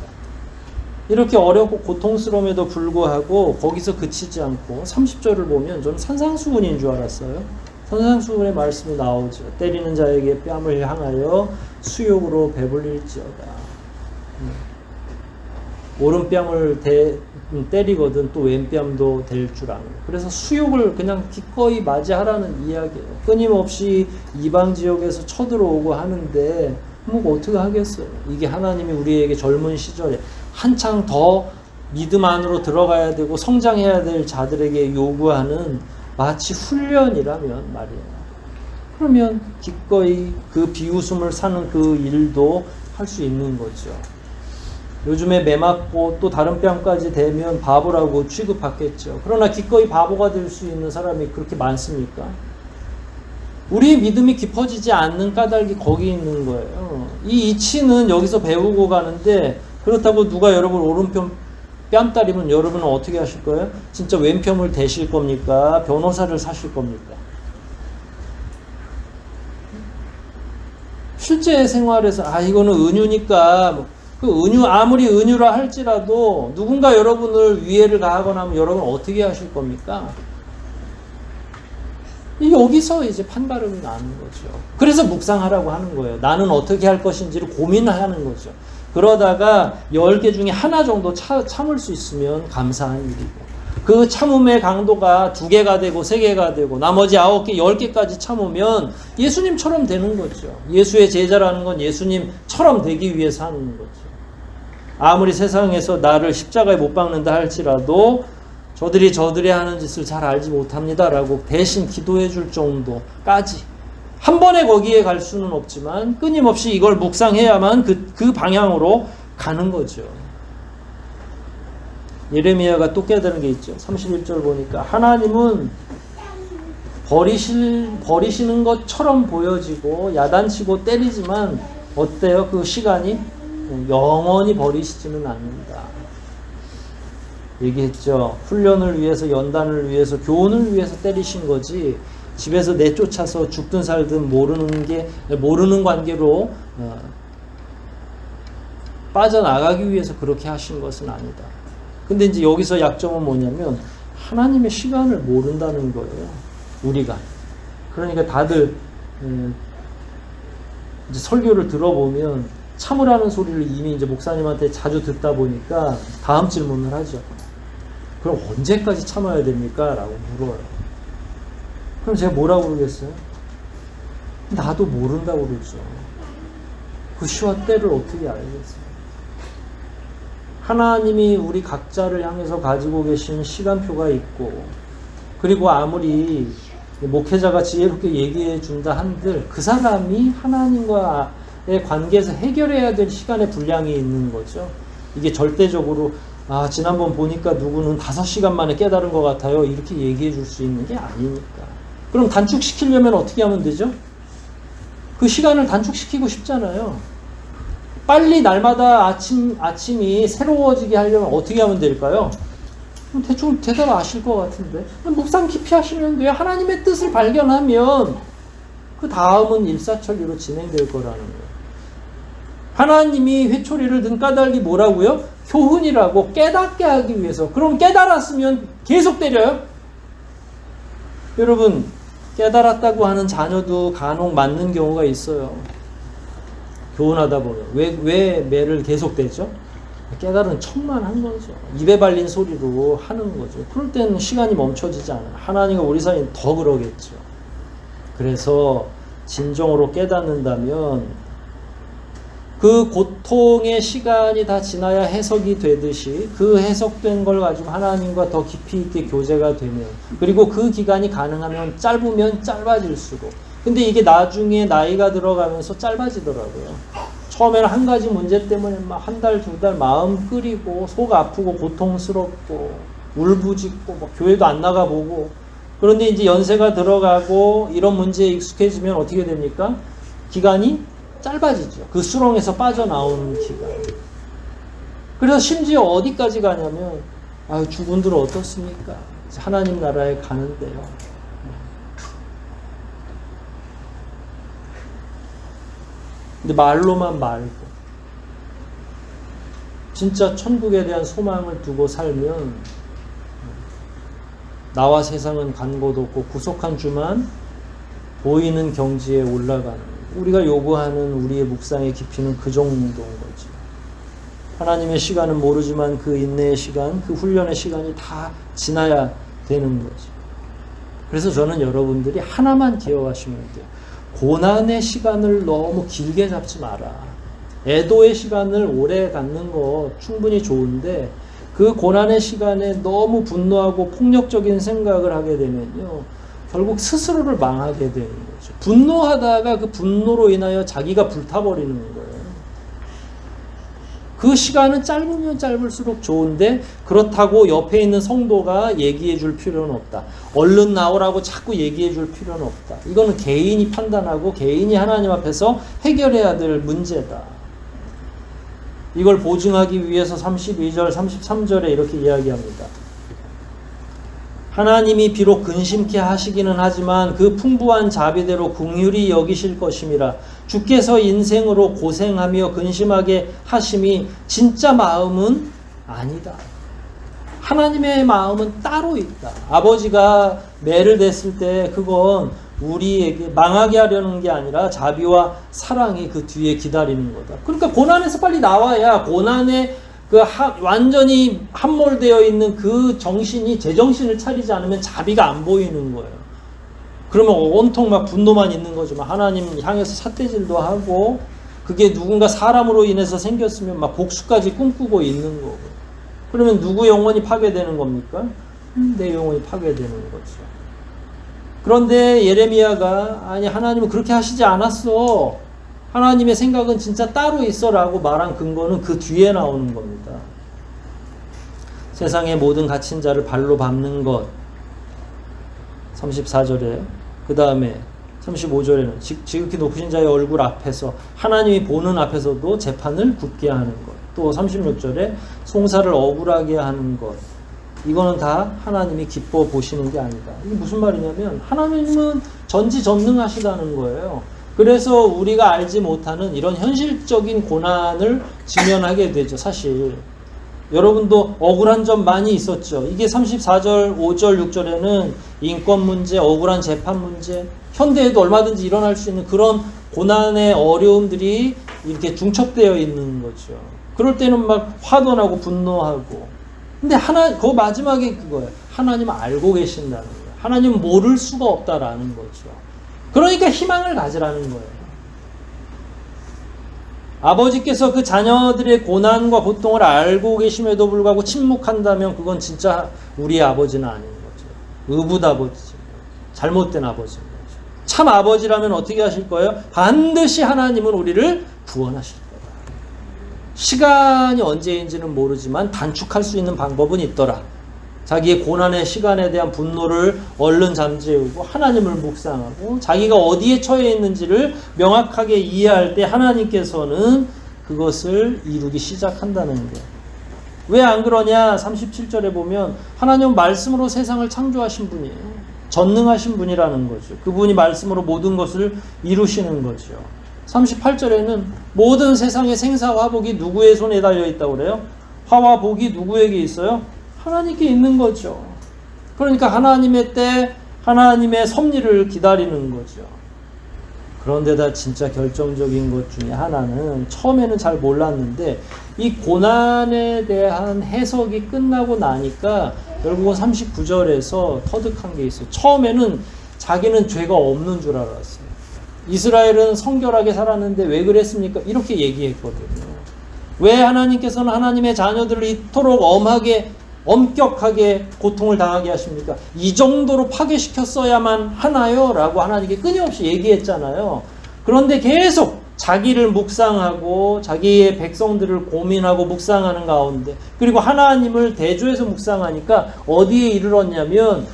이렇게 어렵고 고통스러움에도 불구하고 거기서 그치지 않고 30절을 보면 저는 산상수훈인 줄 알았어요. 산상수훈의 말씀이 나오죠. 때리는 자에게 뺨을 향하여 수욕으로 배불릴지어다. 오른뺨을 때리거든 또 왼뺨도 될 줄 아는. 그래서 수욕을 그냥 기꺼이 맞이하라는 이야기예요. 끊임없이 이방 지역에서 쳐들어오고 하는데 뭐 어떻게 하겠어요. 이게 하나님이 우리에게 젊은 시절에 한창 더 믿음 안으로 들어가야 되고 성장해야 될 자들에게 요구하는 마치 훈련이라면 말이에요. 그러면 기꺼이 그 비웃음을 사는 그 일도 할 수 있는 거죠. 요즘에 매 맞고 또 다른 뺨까지 대면 바보라고 취급받겠죠. 그러나 기꺼이 바보가 될 수 있는 사람이 그렇게 많습니까? 우리의 믿음이 깊어지지 않는 까닭이 거기 있는 거예요. 이 이치는 여기서 배우고 가는데 그렇다고 누가 여러분 오른편 뺨 따리면 여러분은 어떻게 하실 거예요? 진짜 왼편을 대실 겁니까? 변호사를 사실 겁니까? 실제 생활에서 이거는 은유니까 그 은유 아무리 은유라 할지라도 누군가 여러분을 위해를 가하거나 하면 여러분 어떻게 하실 겁니까? 여기서 이제 판가름이 나는 거죠. 그래서 묵상하라고 하는 거예요. 나는 어떻게 할 것인지를 고민하는 거죠. 그러다가 10개 중에 하나 정도 참을 수 있으면 감사한 일이고 그 참음의 강도가 2개가 되고 3개가 되고 나머지 9개, 10개까지 참으면 예수님처럼 되는 거죠. 예수의 제자라는 건 예수님처럼 되기 위해서 하는 거죠. 아무리 세상에서 나를 십자가에 못 박는다 할지라도 저들이 하는 짓을 잘 알지 못합니다라고 대신 기도해 줄 정도까지 한 번에 거기에 갈 수는 없지만 끊임없이 이걸 묵상해야만 그 방향으로 가는 거죠. 예레미야가 또 깨달은 게 있죠. 31절 보니까 하나님은 버리시는 것처럼 보여지고 야단치고 때리지만 어때요? 그 시간이 영원히 버리시지는 않는다. 얘기했죠. 훈련을 위해서, 연단을 위해서, 교훈을 위해서 때리신 거지 집에서 내쫓아서 죽든 살든 모르는 관계로 빠져나가기 위해서 그렇게 하신 것은 아니다. 근데 이제 여기서 약점은 뭐냐면 하나님의 시간을 모른다는 거예요. 우리가. 그러니까 다들 이제 설교를 들어보면 참으라는 소리를 이미 이제 목사님한테 자주 듣다 보니까 다음 질문을 하죠. 그럼 언제까지 참아야 됩니까? 라고 물어요. 그럼 제가 뭐라고 그러겠어요? 나도 모른다고 그러죠. 그 시와 때를 어떻게 알겠어요? 하나님이 우리 각자를 향해서 가지고 계신 시간표가 있고, 그리고 아무리 목회자가 지혜롭게 얘기해 준다 한들 그 사람이 하나님과의 관계에서 해결해야 될 시간의 분량이 있는 거죠. 이게 절대적으로 지난번 보니까 누구는 5시간 만에 깨달은 것 같아요, 이렇게 얘기해 줄 수 있는 게 아니니까. 그럼 단축시키려면 어떻게 하면 되죠? 그 시간을 단축시키고 싶잖아요. 빨리 날마다 아침이 새로워지게 하려면 어떻게 하면 될까요? 대충 대답 아실 것 같은데. 묵상 깊이 하시면 돼요. 하나님의 뜻을 발견하면 그 다음은 일사천리로 진행될 거라는 거예요. 하나님이 회초리를 든 까닭이 뭐라고요? 교훈이라고, 깨닫게 하기 위해서. 그럼 깨달았으면 계속 때려요? 여러분, 깨달았다고 하는 자녀도 간혹 맞는 경우가 있어요. 교훈하다 보면. 왜 매를 계속 때죠? 깨달은 척만 한 거죠. 입에 발린 소리로 하는 거죠. 그럴 때는 시간이 멈춰지지 않아요. 하나님과 우리 사이는 더 그러겠죠. 그래서 진정으로 깨닫는다면 그 고통의 시간이 다 지나야 해석이 되듯이 그 해석된 걸 가지고 하나님과 더 깊이 있게 교제가 되면, 그리고 그 기간이 가능하면 짧으면 짧아질수록, 근데 이게 나중에 나이가 들어가면서 짧아지더라고요. 처음에는 한 가지 문제 때문에 막 1달, 2달 마음 끓이고 속 아프고 고통스럽고 울부짖고 뭐 교회도 안 나가보고, 그런데 이제 연세가 들어가고 이런 문제에 익숙해지면 어떻게 됩니까? 기간이 짧아지죠. 그 수렁에서 빠져나오는 기간. 그래서 심지어 어디까지 가냐면 주군들은 어떻습니까? 하나님 나라에 가는데요. 근데 말로만 말고 진짜 천국에 대한 소망을 두고 살면 나와 세상은 간 곳 없고 구속한 주만 보이는 경지에 올라가는, 우리가 요구하는 우리의 묵상의 깊이는 그 정도인 거지. 하나님의 시간은 모르지만 그 인내의 시간, 그 훈련의 시간이 다 지나야 되는 거지. 그래서 저는 여러분들이 하나만 기억하시면 돼요. 고난의 시간을 너무 길게 잡지 마라. 애도의 시간을 오래 갖는 거 충분히 좋은데 그 고난의 시간에 너무 분노하고 폭력적인 생각을 하게 되면요, 결국 스스로를 망하게 되는 거죠. 분노하다가 그 분노로 인하여 자기가 불타버리는 거예요. 그 시간은 짧으면 짧을수록 좋은데 그렇다고 옆에 있는 성도가 얘기해 줄 필요는 없다. 얼른 나오라고 자꾸 얘기해 줄 필요는 없다. 이거는 개인이 판단하고 개인이 하나님 앞에서 해결해야 될 문제다. 이걸 보증하기 위해서 32절, 33절에 이렇게 이야기합니다. 하나님이 비록 근심케 하시기는 하지만 그 풍부한 자비대로 긍휼히 여기실 것임이라. 주께서 인생으로 고생하며 근심하게 하심이 진짜 마음은 아니다. 하나님의 마음은 따로 있다. 아버지가 매를 댔을 때 그건 우리에게 망하게 하려는 게 아니라 자비와 사랑이 그 뒤에 기다리는 거다. 그러니까 고난에서 빨리 나와야 고난에 완전히 함몰되어 있는 그 정신이 제정신을 차리지 않으면 자비가 안 보이는 거예요. 그러면 온통 막 분노만 있는 거죠. 막 하나님 향해서 삿대질도 하고, 그게 누군가 사람으로 인해서 생겼으면 막 복수까지 꿈꾸고 있는 거고. 그러면 누구 영혼이 파괴되는 겁니까? 내 영혼이 파괴되는 거죠. 그런데 예레미야가 아니 하나님은 그렇게 하시지 않았어. 하나님의 생각은 진짜 따로 있어라고 말한 근거는 그 뒤에 나오는 겁니다. 세상의 모든 갇힌 자를 발로 밟는 것. 34절에, 그 다음에 35절에는 지극히 높으신 자의 얼굴 앞에서, 하나님이 보는 앞에서도 재판을 굳게 하는 것. 또 36절에 송사를 억울하게 하는 것. 이거는 다 하나님이 기뻐 보시는 게 아니다. 이게 무슨 말이냐면 하나님은 전지전능하시다는 거예요. 그래서 우리가 알지 못하는 이런 현실적인 고난을 직면하게 되죠. 사실 여러분도 억울한 점 많이 있었죠. 이게 34절, 5절, 6절에는 인권 문제, 억울한 재판 문제, 현대에도 얼마든지 일어날 수 있는 그런 고난의 어려움들이 이렇게 중첩되어 있는 거죠. 그럴 때는 막 화도 나고 분노하고. 근데 그 마지막에 그거예요. 하나님은 알고 계신다는 거예요. 하나님은 모를 수가 없다라는 거죠. 그러니까 희망을 가지라는 거예요. 아버지께서 그 자녀들의 고난과 고통을 알고 계심에도 불구하고 침묵한다면 그건 진짜 우리의 아버지는 아닌 거죠. 의붓 아버지죠. 잘못된 아버지인 거죠. 참 아버지라면 어떻게 하실 거예요? 반드시 하나님은 우리를 구원하실 거다. 시간이 언제인지는 모르지만 단축할 수 있는 방법은 있더라. 자기의 고난의 시간에 대한 분노를 얼른 잠재우고 하나님을 묵상하고 자기가 어디에 처해 있는지를 명확하게 이해할 때 하나님께서는 그것을 이루기 시작한다는 거예요. 왜 안 그러냐? 37절에 보면 하나님은 말씀으로 세상을 창조하신 분이에요. 전능하신 분이라는 거죠. 그분이 말씀으로 모든 것을 이루시는 거죠. 38절에는 모든 세상의 생사와 복이 누구의 손에 달려 있다고 그래요? 화와 복이 누구에게 있어요? 하나님께 있는 거죠. 그러니까 하나님의 때 하나님의 섭리를 기다리는 거죠. 그런데다 진짜 결정적인 것 중에 하나는 처음에는 잘 몰랐는데 이 고난에 대한 해석이 끝나고 나니까 결국은 39절에서 터득한 게 있어요. 처음에는 자기는 죄가 없는 줄 알았어요. 이스라엘은 성결하게 살았는데 왜 그랬습니까? 이렇게 얘기했거든요. 왜 하나님께서는 하나님의 자녀들을 이토록 엄격하게 고통을 당하게 하십니까? 이 정도로 파괴시켰어야만 하나요? 라고 하나님께 끊임없이 얘기했잖아요. 그런데 계속 자기를 묵상하고 자기의 백성들을 고민하고 묵상하는 가운데 그리고 하나님을 대조해서 묵상하니까 어디에 이르렀냐면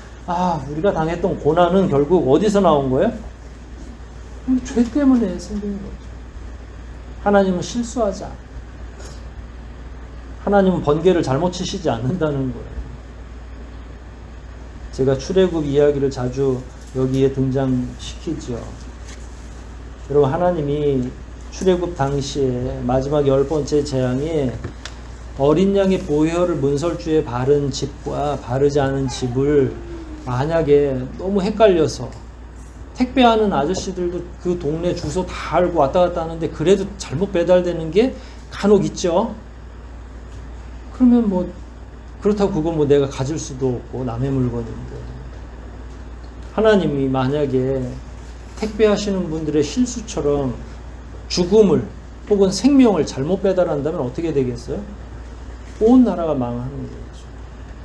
우리가 당했던 고난은 결국 어디서 나온 거예요? 죄 때문에 생긴 거죠. 하나님은 실수하지 않아요. 하나님은 번개를 잘못 치시지 않는다는 거예요. 제가 출애굽 이야기를 자주 여기에 등장시키죠. 여러분, 하나님이 출애굽 당시에 마지막 10번째 재앙에 어린 양의 보혈을 문설주에 바른 집과 바르지 않은 집을 만약에 너무 헷갈려서 택배하는 아저씨들도 그 동네 주소 다 알고 왔다 갔다 하는데 그래도 잘못 배달되는 게 간혹 있죠. 그러면 그렇다고 그건 내가 가질 수도 없고 남의 물건인데 하나님이 만약에 택배하시는 분들의 실수처럼 죽음을 혹은 생명을 잘못 배달한다면 어떻게 되겠어요? 온 나라가 망하는 거죠.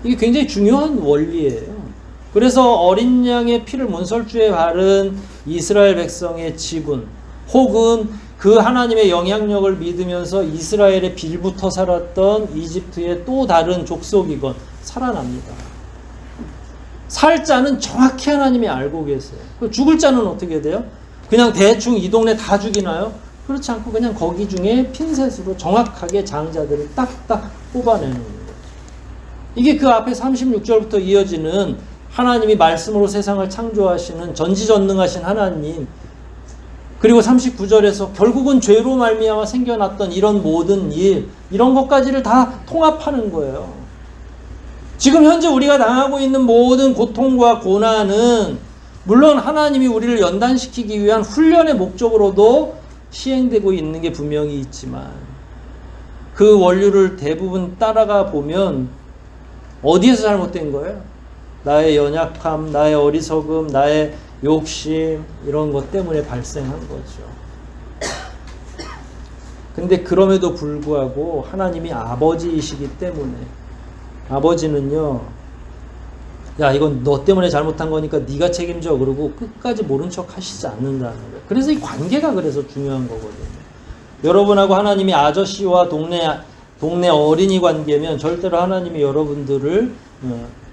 이게 굉장히 중요한 원리예요. 그래서 어린 양의 피를 문설주에 바른 이스라엘 백성의 지분 혹은 그 하나님의 영향력을 믿으면서 이스라엘의 빌부터 살았던 이집트의 또 다른 족속이건 살아납니다. 살 자는 정확히 하나님이 알고 계세요. 죽을 자는 어떻게 돼요? 그냥 대충 이 동네 다 죽이나요? 그렇지 않고 그냥 거기 중에 핀셋으로 정확하게 장자들을 딱딱 뽑아내는 거예요. 이게 그 앞에 36절부터 이어지는 하나님이 말씀으로 세상을 창조하시는 전지전능하신 하나님, 그리고 39절에서 결국은 죄로 말미암아 생겨났던 이런 모든 일, 이런 것까지를 다 통합하는 거예요. 지금 현재 우리가 당하고 있는 모든 고통과 고난은 물론 하나님이 우리를 연단시키기 위한 훈련의 목적으로도 시행되고 있는 게 분명히 있지만 그 원리를 대부분 따라가 보면 어디에서 잘못된 거예요? 나의 연약함, 나의 어리석음, 나의 욕심, 이런 것 때문에 발생한 거죠. 근데 그럼에도 불구하고 하나님이 아버지이시기 때문에 아버지는요, 야, 이건 너 때문에 잘못한 거니까 네가 책임져, 그러고 끝까지 모른 척 하시지 않는다는 거예요. 그래서 이 관계가 그래서 중요한 거거든요. 여러분하고 하나님이 아저씨와 동네 어린이 관계면 절대로 하나님이 여러분들을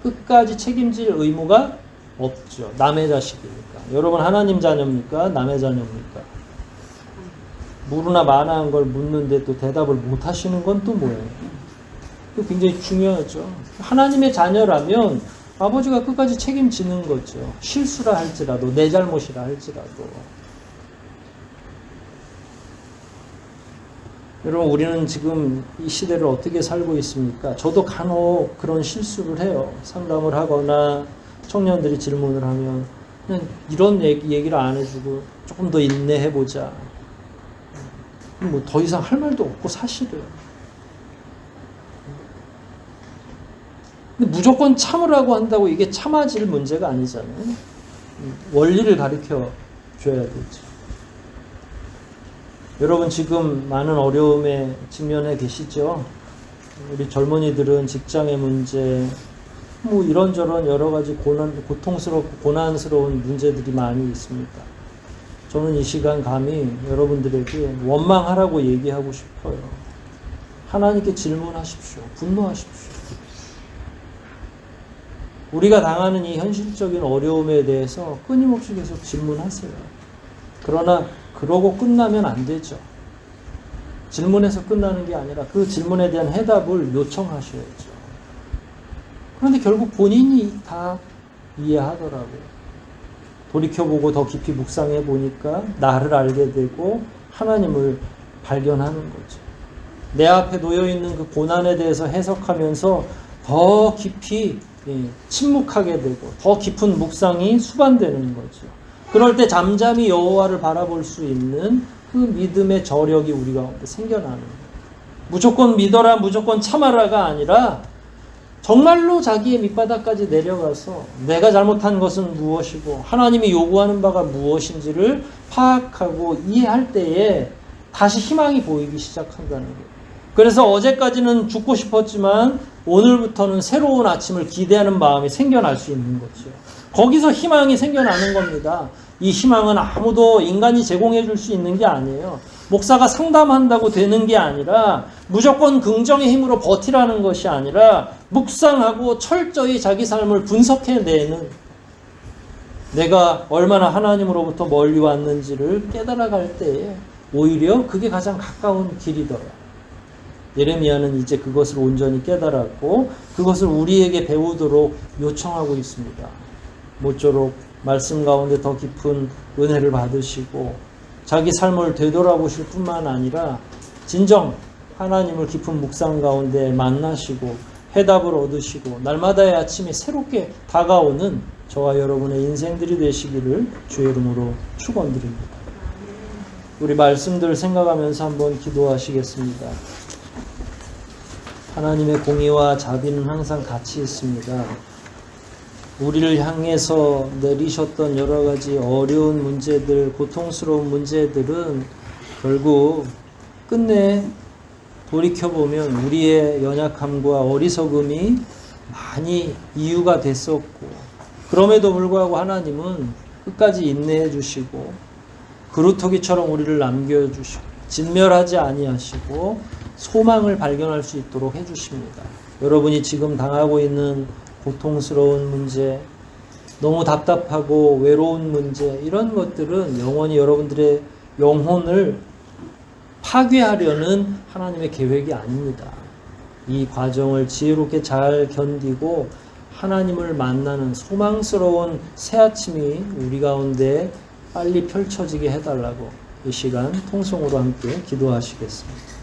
끝까지 책임질 의무가 없죠. 남의 자식이니까. 여러분 하나님 자녀입니까? 남의 자녀입니까? 무르나 만화한 걸 묻는데 또 대답을 못 하시는 건 또 뭐예요? 그 굉장히 중요하죠. 하나님의 자녀라면 아버지가 끝까지 책임지는 거죠. 실수라 할지라도, 내 잘못이라 할지라도. 여러분, 우리는 지금 이 시대를 어떻게 살고 있습니까? 저도 간혹 그런 실수를 해요. 상담을 하거나 청년들이 질문을 하면 그냥 이런 얘기를 안 해주고 조금 더 인내해보자. 더 이상 할 말도 없고 사실은. 근데 무조건 참으라고 한다고 이게 참아질 문제가 아니잖아요. 원리를 가르쳐 줘야 되죠. 여러분 지금 많은 어려움에 직면해 계시죠? 우리 젊은이들은 직장의 문제, 뭐 이런저런 여러 가지 고통스럽고 고난스러운 문제들이 많이 있습니다. 저는 이 시간 감히 여러분들에게 원망하라고 얘기하고 싶어요. 하나님께 질문하십시오. 분노하십시오. 우리가 당하는 이 현실적인 어려움에 대해서 끊임없이 계속 질문하세요. 그러나 그러고 끝나면 안 되죠. 질문에서 끝나는 게 아니라 그 질문에 대한 해답을 요청하셔야죠. 그런데 결국 본인이 다 이해하더라고요. 돌이켜보고 더 깊이 묵상해 보니까 나를 알게 되고 하나님을 발견하는 거죠. 내 앞에 놓여있는 그 고난에 대해서 해석하면서 더 깊이 침묵하게 되고 더 깊은 묵상이 수반되는 거죠. 그럴 때 잠잠히 여호와를 바라볼 수 있는 그 믿음의 저력이 우리 가운데 생겨나는 거예요. 무조건 믿어라, 무조건 참아라가 아니라 정말로 자기의 밑바닥까지 내려가서 내가 잘못한 것은 무엇이고 하나님이 요구하는 바가 무엇인지를 파악하고 이해할 때에 다시 희망이 보이기 시작한다는 거예요. 그래서 어제까지는 죽고 싶었지만 오늘부터는 새로운 아침을 기대하는 마음이 생겨날 수 있는 거죠. 거기서 희망이 생겨나는 겁니다. 이 희망은 아무도 인간이 제공해 줄 수 있는 게 아니에요. 목사가 상담한다고 되는 게 아니라 무조건 긍정의 힘으로 버티라는 것이 아니라 묵상하고 철저히 자기 삶을 분석해내는, 내가 얼마나 하나님으로부터 멀리 왔는지를 깨달아갈 때에 오히려 그게 가장 가까운 길이더라. 예레미야는 이제 그것을 온전히 깨달았고 그것을 우리에게 배우도록 요청하고 있습니다. 모쪼록 말씀 가운데 더 깊은 은혜를 받으시고 자기 삶을 되돌아보실 뿐만 아니라 진정 하나님을 깊은 묵상 가운데 만나시고 해답을 얻으시고 날마다의 아침이 새롭게 다가오는 저와 여러분의 인생들이 되시기를 주의 이름으로 축원드립니다. 우리 말씀들 생각하면서 한번 기도하시겠습니다. 하나님의 공의와 자비는 항상 같이 있습니다. 우리를 향해서 내리셨던 여러 가지 어려운 문제들, 고통스러운 문제들은 결국 끝내 돌이켜보면 우리의 연약함과 어리석음이 많이 이유가 됐었고, 그럼에도 불구하고 하나님은 끝까지 인내해 주시고 그루터기처럼 우리를 남겨주시고 진멸하지 아니하시고 소망을 발견할 수 있도록 해주십니다. 여러분이 지금 당하고 있는 고통스러운 문제, 너무 답답하고 외로운 문제, 이런 것들은 영원히 여러분들의 영혼을 파괴하려는 하나님의 계획이 아닙니다. 이 과정을 지혜롭게 잘 견디고 하나님을 만나는 소망스러운 새 아침이 우리 가운데 빨리 펼쳐지게 해달라고 이 시간 통성으로 함께 기도하시겠습니다.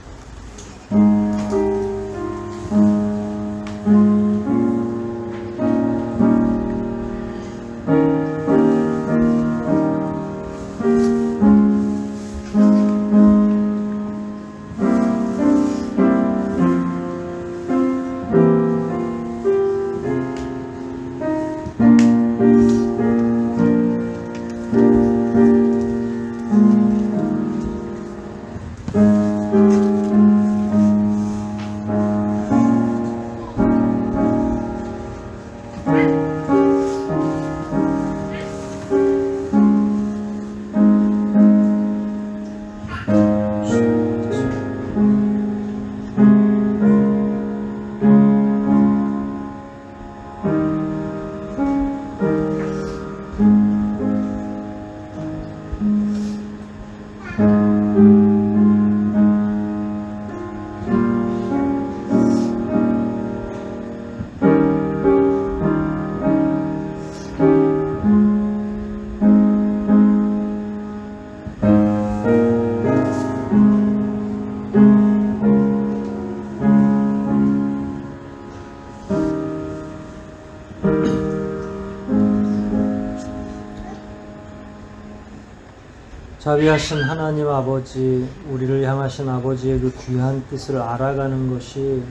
자비하신 하나님 아버지, 우리를 향하신 아버지의 그 귀한 뜻을 알아가는 것이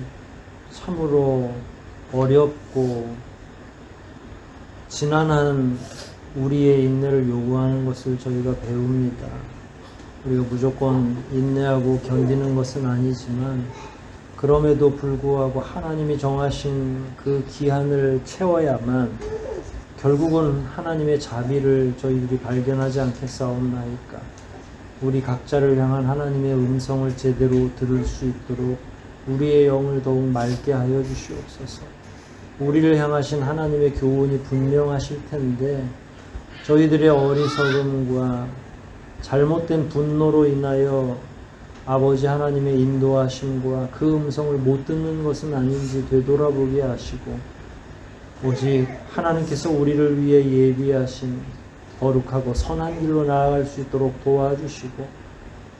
참으로 어렵고 지난한 우리의 인내를 요구하는 것을 저희가 배웁니다. 우리가 무조건 인내하고 견디는 것은 아니지만 그럼에도 불구하고 하나님이 정하신 그 기한을 채워야만 결국은 하나님의 자비를 저희들이 발견하지 않겠사옵나이까. 우리 각자를 향한 하나님의 음성을 제대로 들을 수 있도록 우리의 영을 더욱 맑게 하여 주시옵소서. 우리를 향하신 하나님의 교훈이 분명하실 텐데 저희들의 어리석음과 잘못된 분노로 인하여 아버지 하나님의 인도하심과 그 음성을 못 듣는 것은 아닌지 되돌아보게 하시고 오직 하나님께서 우리를 위해 예비하신 거룩하고 선한 길로 나아갈 수 있도록 도와주시고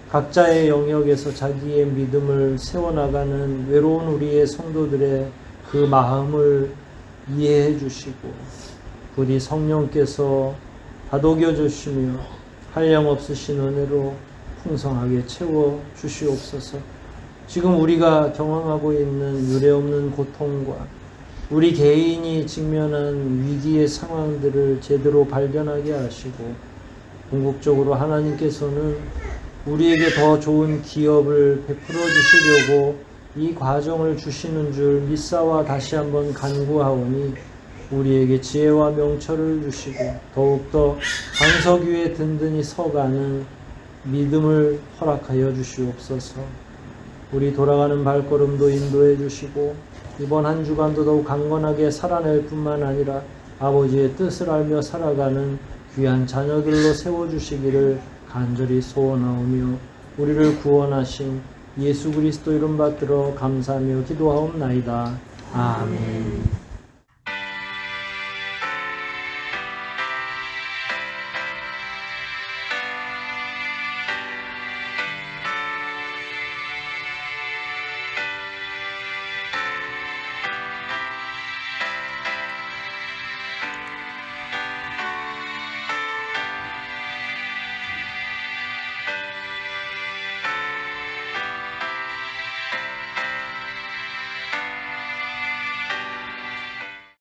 각자의 영역에서 자기의 믿음을 세워나가는 외로운 우리의 성도들의 그 마음을 이해해 주시고 부디 성령께서 다독여 주시며 한량없으신 은혜로 풍성하게 채워 주시옵소서. 지금 우리가 경험하고 있는 유례없는 고통과 우리 개인이 직면한 위기의 상황들을 제대로 발견하게 하시고 궁극적으로 하나님께서는 우리에게 더 좋은 기업을 베풀어 주시려고 이 과정을 주시는 줄 믿사와 다시 한번 간구하오니 우리에게 지혜와 명철을 주시고 더욱더 반석 위에 든든히 서가는 믿음을 허락하여 주시옵소서. 우리 돌아가는 발걸음도 인도해 주시고 이번 한 주간도 더욱 강건하게 살아낼 뿐만 아니라 아버지의 뜻을 알며 살아가는 귀한 자녀들로 세워주시기를 간절히 소원하오며 우리를 구원하신 예수 그리스도 이름 받들어 감사하며 기도하옵나이다. 아멘.